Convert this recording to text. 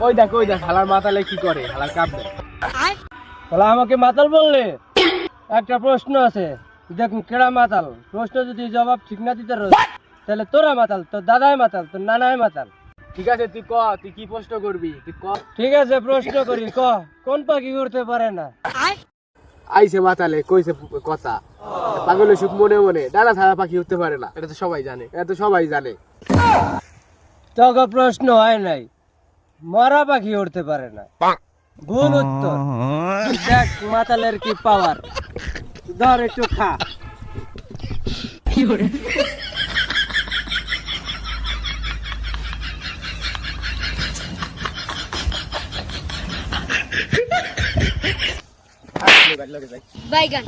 ওই দেখ হালার মাতালে কি করে, হালার কাঁপবে। তাহলে আমাকে মাতাল বললে? একটা প্রশ্ন আছে, দেখুন কেডা মাতাল। প্রশ্ন যদি জবাব ঠিক না দিতে পারো তাহলে তোরা মাতাল, তোর দাদাই মাতাল, তোর নানাই মাতাল। ঠিক আছে তুই ক, তুই কি প্রশ্ন করবি তুই ক। ঠিক আছে প্রশ্ন করি, ক কোন পাখি উড়তে পারে না? আইসে মাতালে কইছে কথা, পাগল সুখ মনে মনে, ডানা ছাড়া পাখি উঠতে পারে না, এটা তো সবাই জানে, এটা তো সবাই জানে। তোকে প্রশ্ন হয় নাই, মরা পাখি উড়তে পারে না। ভুল উত্তর। দেখ মাতালের কি পাওয়ার, ধর একটু খা। Bye, guys.